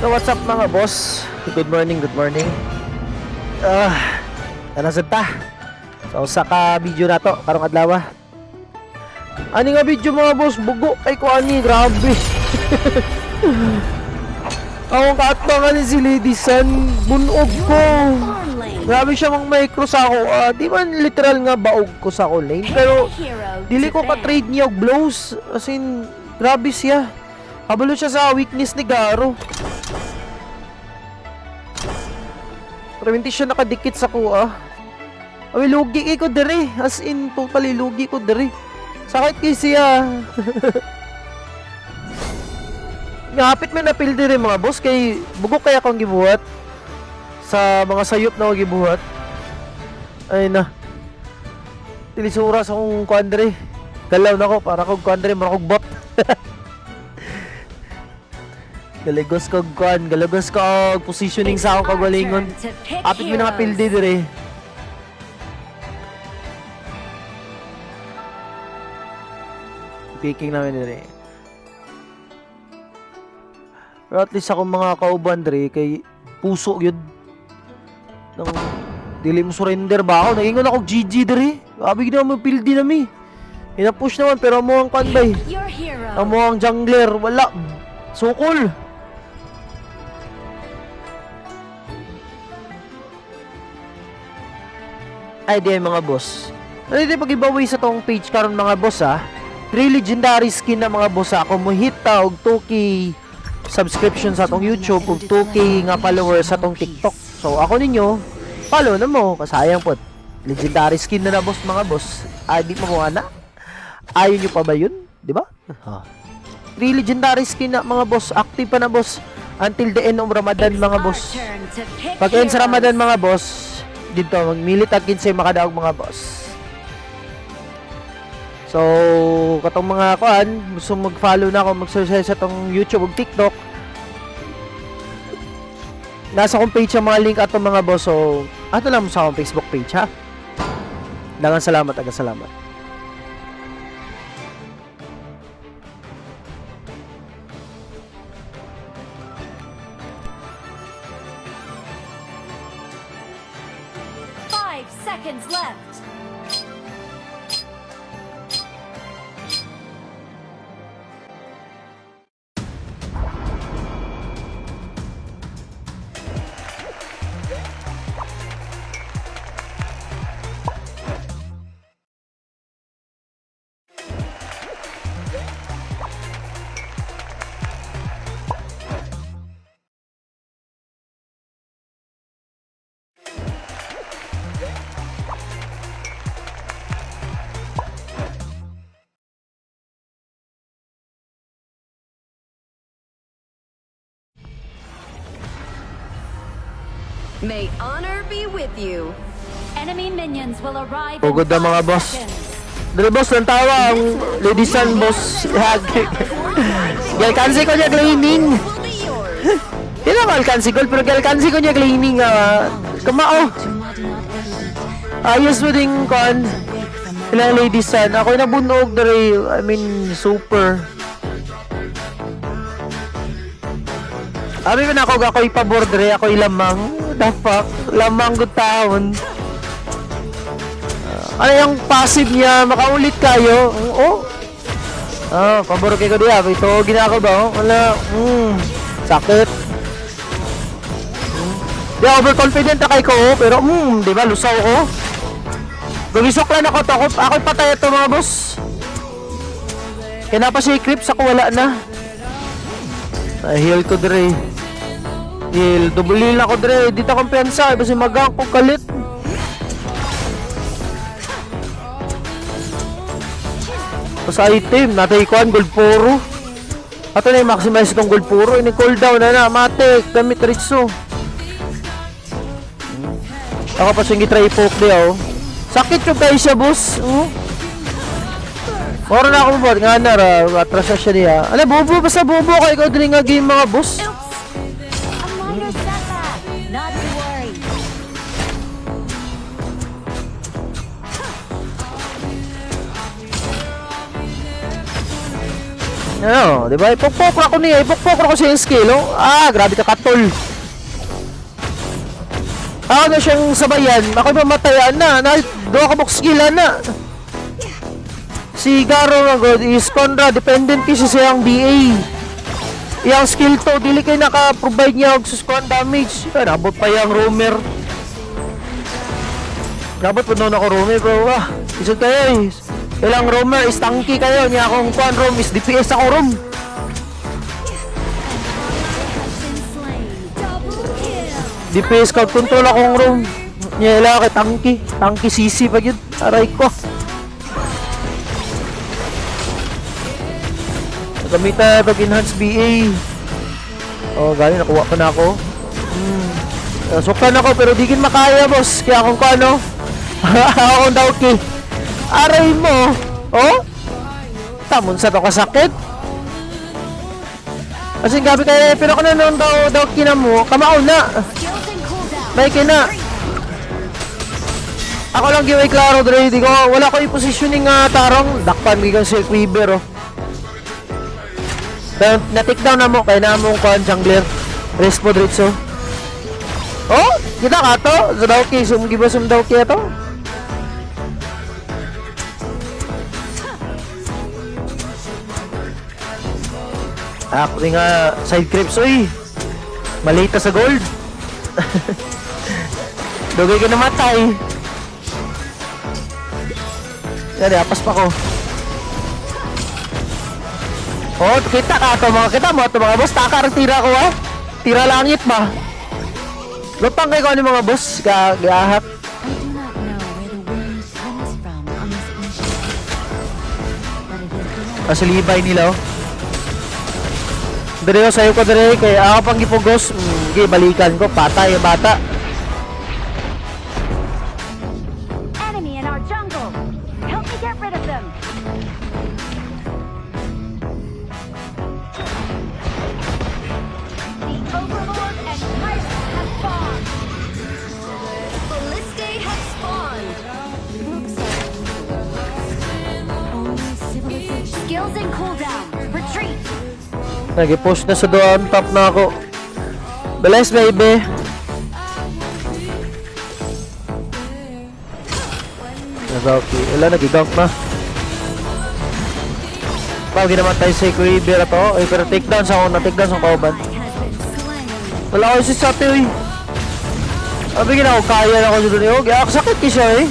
So what's up mga boss? Good morning, good morning. Nanasad ta. So sa ka video na to, karong adlaw. Ani nga video mga boss, bugo ay ko ani, grabe. Akong kaatbangan ni si Lady Sun, bunog ko. Grabe siya mang micro sa ako. Di man literal nga baog ko sa ako lane, pero dili ko ka-trade niya og blows. As in, grabe siya. Kabalo siya sa weakness ni Garo. Pero hindi siya nakadikit sa kuha. Ay, lugi ko dere. As in, totally lugi ko dere. Sakit kay siya. Ngapit may napil dere mga boss. Kay bugok kaya akong gibuhat. Sa mga sayop na ako gibuhat. Ay na. Tilisura sa akong kuandre. Galaw na ko. Para akong kuandre. Mara akong bot. Galagos ko kuan, galagos ko positioning sa akong kagalingon. Apit mo na nga pildi dire. Picking namin dire. Pero at least ako mga kauban dire kay puso yun. Nang dili mo surrender ba ako? Nagingon ako GG dire. Abi gina mo pildi nami. Ina-push naman pero mo ang kanbay. Amo ang jungler, wala. Sukol. Ay di mga boss. Ano di pag-giveaway sa tong page karon mga boss 3 legendary skin na mga boss ako mo hit og 2k subscription sa tong YouTube ug 2k nga followers sa tong TikTok. So ako ninyo follow na mo kasayang pot. Legendary skin na boss mga boss. Ay di mo ana. Ayaw nyo pa ba yun? Di ba? 3 legendary skin na mga boss. Active pa na boss until the end of Ramadan mga boss. Pag end sa Ramadan mga boss dito magmilit at 15 makadaog mga boss. So katong mga kuan gusto mag-follow na ako, mag-subscribe sa tong YouTube ug TikTok. Nasa akong page ang mga link ato mga boss. So ato lang sa akong Facebook page ha. Daghang salamat, daghang salamat. Seconds left. May honor be with you. Enemy minions will arrive in Pugod na mga 5 boss. seconds. Dali boss ng tawa ang Lady Sun boss. Gal kansi ko niya cleaning. Di na malkansi ko pero gal kansi ko niya cleaning kamao. Ayos mo ding kon. Ilang Lady Sun. Ako nabunog dere. I mean super. Abi man ako ipabor dere, ako ilamang. The fuck? Lamang good taon. Ano yung passive niya? Makaulit kayo? Oh. Pabor kayo diya. Ito, ginako ba? Wala. Sakit. Di, overconfident na kay ko. Pero, di ba, lusaw ko. Gumisok lang ako to. Ako'y patay ito mga boss. Kaya na pa siya i-creeps. Ako wala na. Heal ko dire. Heal. Double heal ako dire. Di ta kumpiyansa. Basta magang ko kalit. Sa item, natay ko gold puro. Ato na yung maximize itong gold puro. Ini-cooldown na na. Matik. Gamit ritso. Ako pa siyang i-try poke di Sakit yung kayo siya boss. Oro na ako mabot. Nga na ra. Atras na siya niya. Ano, bobo. Basta bobo ko. Ikaw din nga game mga boss. A minor setback. Not to worry. Ano, di ba? Ipokpokra ko niya. Ipokpokra ko siya yung skill, oh. Ah, grabe ka katol. Ako na siyang sabayan. Ako'y mamatayan na. Doon ka box skillan na. Si Garo na god is kontra. Dependent kasi siyang BA. Yang skill to, dili kayo naka-provide niya og suskuan damage. Ay, nabot pa yung roamer. Nabot po noon ako roamer, bro. Ah, isod kayo eh. Ilang roamer is tanky kayo. Niya akong kuan roam is DPS ako roam. DPS crowd control akong roam. Niya ila kay tanky. Tanky CC pa yun. Aray ko. Gamita pag-enhance BA. Oh, gali nakuha ko na ako. Suktan ako pero di kin makaya, boss. Kaya akong ano? Akong dawki. Aray mo. Oh? Tamon sa to kasakit. Kasi gabi kaya pero kung ano dawki na mo, kamao na. May kina. Ako lang giway klaro dre, di ko wala ko i-positioning tarong dakpan gikan si Quiver, oh. Pero na-take down na mo, kaya na mong kuhan, jungler. Rest mo, Dritso. Oh, kita ka to. Sumdawki, sumgiba sumdawki ito. Ako nga, side creeps, uy. Malita sa gold. Dugay ka namatay. Yan, apas pa ko. Oh, kita ka to mga kita mo to mga boss. Taka ang tira ko ha. Tira langit ba? Lutang kayo ko ni mga boss. Gahat. I do not know where the wind comes from on this ocean, but it is blowing. Kasilibay nila oh. Dire sayo ko dire kay ako pang gipugos. Gi balikan ko patay yung bata. Enemy in our jungle. Help me get rid of them. The Overlord and Pirate have spawned. Balliste has spawned. Looks like only civilization. Skills and cooldown. Retreat. Nag-push na sa doon. Top na ako. Bless baby. Nagawki. Wala nag-gank na. Pag namatay si Quiver to. Ay pero takedown sa ako. Na-takedown sa kauban. Has been slain. Wala ko si Sati uy. Sabi gina ko kaya na ako dito niyo. Kaya sakit ki siya eh.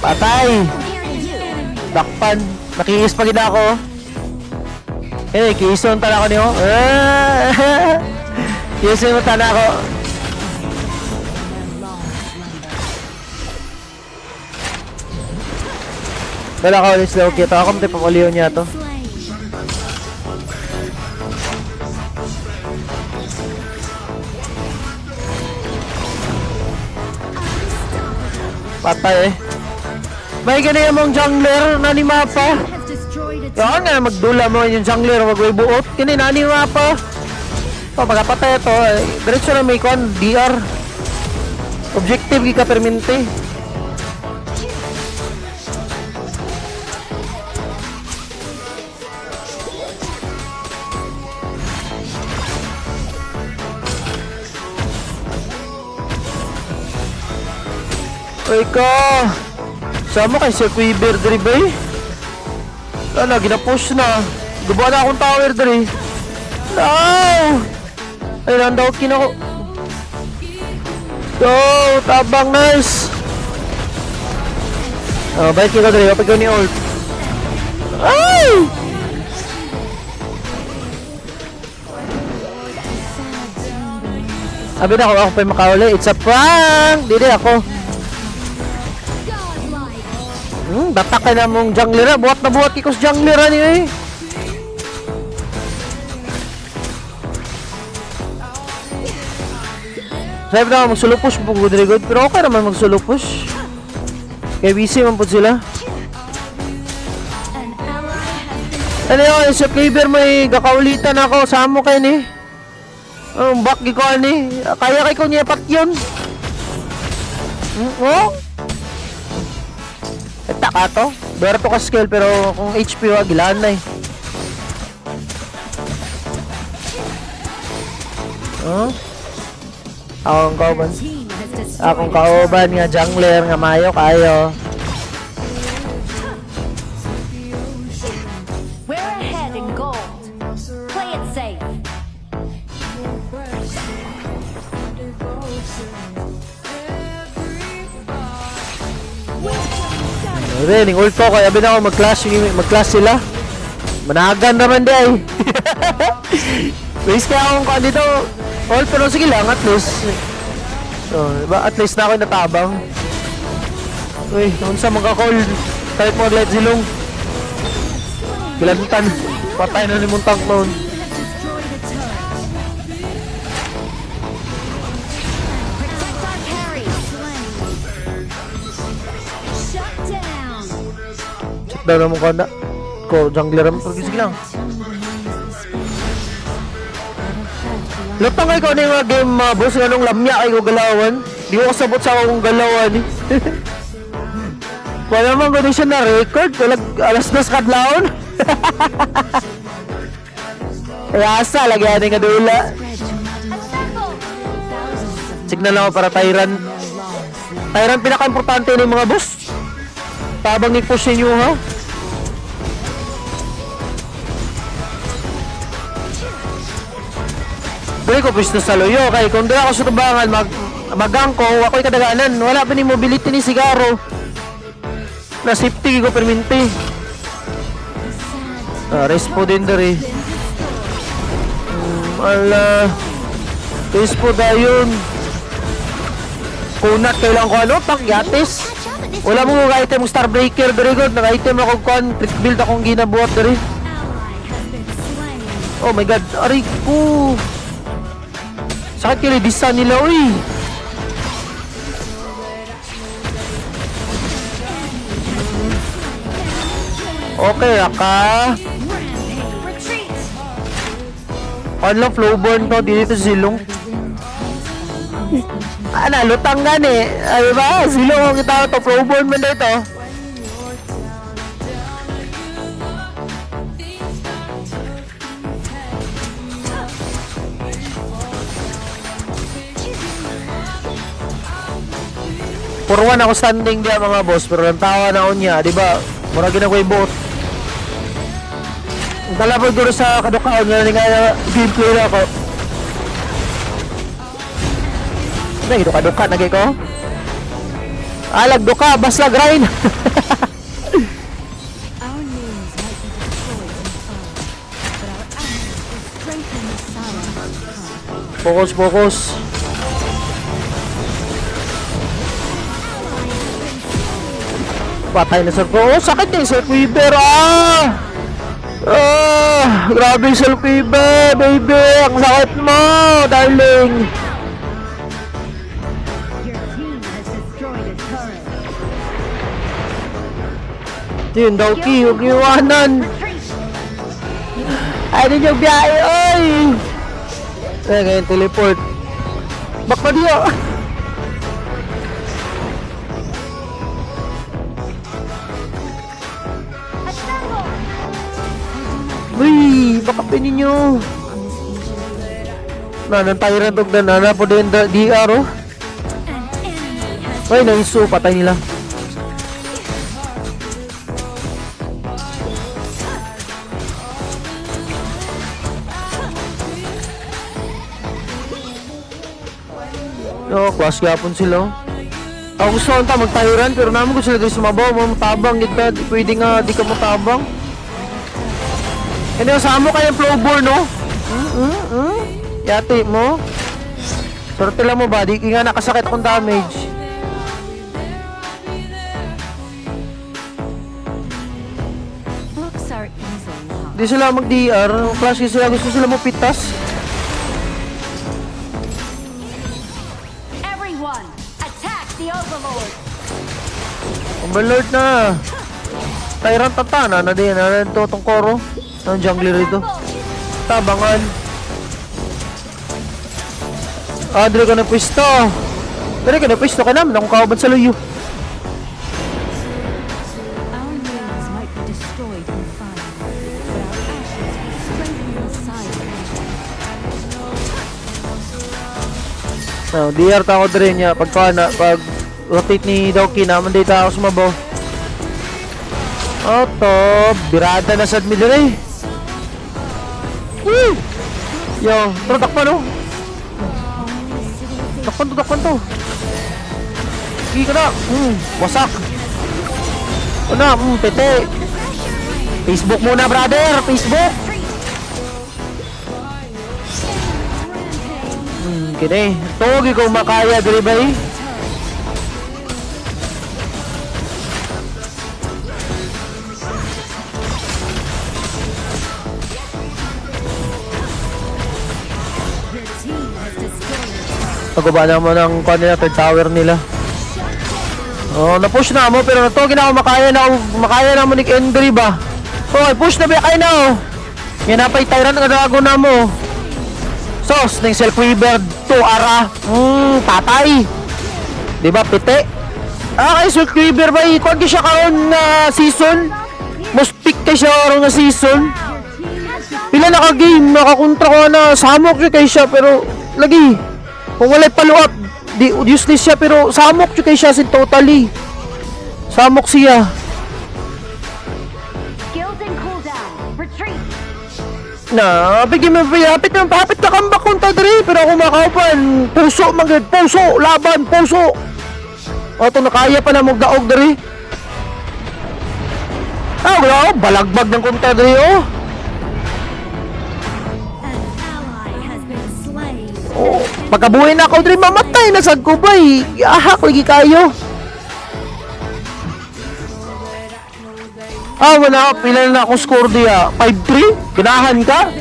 Patay. Dakpan. Nakiis pa gina ako. Eh, kiison tala ko niyo. Kiison mo tala ko. Wala ko ulit slow kita. Ako mati papaliw niya to. Slain. Patay eh. May ganyan mong jungler na ni mapa. Has destroyed its Yan nga, magdula mo yung jungler, magway buot. Kini na ni mapa. O, pagkapatay ito, diretso na may kon, DR. Objective, gika permente. Uy ka! Sama kay Sir Quiver diri ba eh? Ano, gina-push na. Gubuha na akong tower diri. No! Ay, nandaw kinako. Go! Tabang, nice! Oh, bait kita diri. Kapag ko ni ult. Ay! Sabi na ako pa yung makauli. It's a prank! Dili ako. Batak ka na mong junglera. Buhat na buhat kikos junglera niyo eh. Sabi na ako magsulupos po good good. Pero okay naman magsulupos. Kaya busy man po sila. an ally has been Ano yun, sa Quiver may kakaulitan ako. Samo kayo ni. Ang bakgi ko ni. Kaya kay ko niya pat yun. Oh? Eta ka to. Pero to ka skill pero kung HP wa gilaan na eh. Huh? Akong kauban. Team has destroyed Akong kauban nga jungler nga mayo kayo. We're ahead in gold. Play it safe. Rin, ning ult ko kaya abi na ako mag-clash sila. Managan naman di ay. Base kaya akong kuha dito. Ult pero sige lang at least. So, diba? At least na ako natabang. Uy, noon sa mga call. Kahit mo let silong. Gilantan. Patay na ni mong tank noon. Protect our carry. Shut down. Check daw naman ko na. Ko, jungler naman. Pero sige lang. Lutang kayo na yung mga game, boss. Anong lamya kayo galawan. Di ko kasabot sa akong galawan. Wala naman ko siya na record. Walag alas nas kadlaon. Kaya asa, lagyan nga dula. Signal ako para Tyran. Tyran pinaka-importante ng mga boss. Tabang i-push ninyo ha. Dili ko pwesto sa loyo kay kung dili ako sa tubangan magangko ako'y kadaganan wala pa ni mobility ni sigaro na safety ko perminti respo din diri ala respo dayon kunat kailang ko ano pangyatis wala mo nga item starbreaker very good nag item ako kon trick build akong ginabuhat diri oh my god aray ko sakit kaya disa nila, uy. Okay, Raka. Ano, flowborn to, dito silong. Lutang gani. Ay ba, silong ang kita to, flowborn man dito. Purwan ako standing dia mga boss pero ang tawa na unya, di ba? Mura ginakoy bot. Dala po guro sa kadukaon nga nga gameplay na ako. Dai do kaduka nagay ko. Alag duka basta grind. Our names might be destroyed in fire, but our actions will strengthen the silence. Focus. Patay na Sir ko. Oh, sakit yung Sir Weaver. Grabe yung Sir Weaver, baby. Ang sakit mo, darling. Your team has destroyed a turret. Yun daw, Ki. Huwag iwanan. Ay, din yung biyahe, oy. Eh, ngayon teleport. Bakit diyo? Uy, baka pininyo. Nanang Tyrant og nanana po din DR oh. Ay, naisu, patay nila. No, class gapon sila. Ako gusto ko ta mag-Tyrant pero naman ko sila guys sumabaw, matabang kita, di pwede nga di ka matabang. Hindi, sama kayong flowborn, no? Yati mo. Sorte lang mo ba? Di nga nakasakit akong damage. Books are easily lost. Di sila mag-DR. Klase sila. Gusto sila mo pitas. Everyone, attack the Overlord. Overlord na. Tyrant tatana na din. Ano ito itong koro? Ang jungler ito. Tabangan. Andre ka na pwesto. Pero ka na pwesto ka naman. Akong kauban sa luyo. No, DR ta ako dre niya pag rotate ni Doki na manday ta ako sumabaw. Oto, birada na sad mi dre. Woo! Yo, pero takpan no. Takpan to. Sige ka na. Wasak. Ano, pete. Facebook muna, brother. Facebook. Kini. Togi kung makaya, diri ba eh? Pagaba naman ang kwan nila, third tower nila. Oh, na-push na mo pero to gina ko makaya na mo ni Henry ba. Oh, push na ba kay na oh. Yan na pay Tyrant nga dragon na mo. Sos ning Self Weaver to ara. Patay. Di ba pite? Kay Self Weaver ba ikon siya karon na season. Most pick kay siya karon nga season. Pila na ka game nakakontra ko na samok siya kay siya pero lagi kung walay follow up di useless siya pero samok siya kay siya sin totally. Samok siya. Skills and cooldown. Retreat. Na, bigyan mo hapit na comeback kung tadri pero ako makaupan. Puso magad, puso, laban, puso. O ito nakaya pa na magdaog dari. Wala, balagbag ng kung tadri oh. An ally has been slain. Oh, pagkabuhay na ako dre mamatay na sad ko bay. Ahak lagi kayo. Wala, pila na akong score diya. 5-3? Ganahan ka?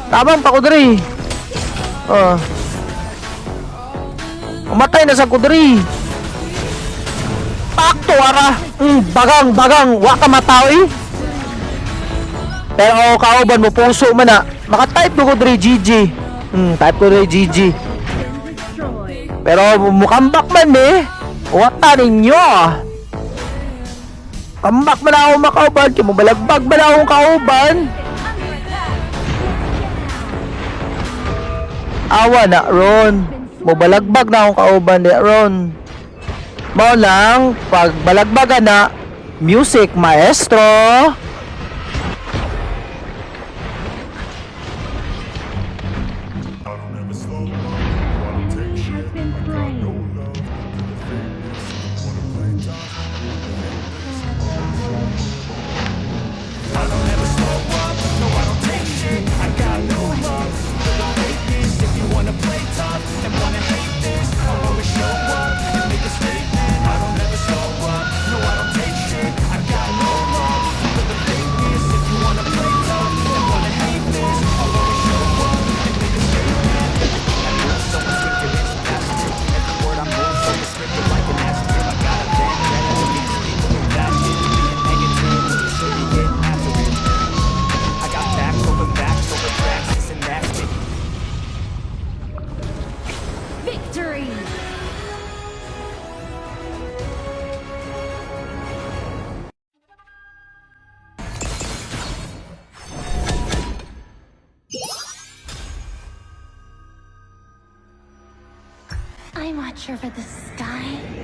Tabang pa ko dre. Umatay na sa kudri. Pakto ara. Bagang, wa ka matao eh. Pero kauban mo puso man na. Maka-type ko dre GG. Type ko dre GG. Pero mukambak man eh. Wata ninyo. Kambak man ako makauban. Kaya mabalagbag man akong kauban. Awa na ron. Mabalagbag na akong kauban di ron. Mao lang pag balagbagan na music maestro. Victory. I watch over the sky.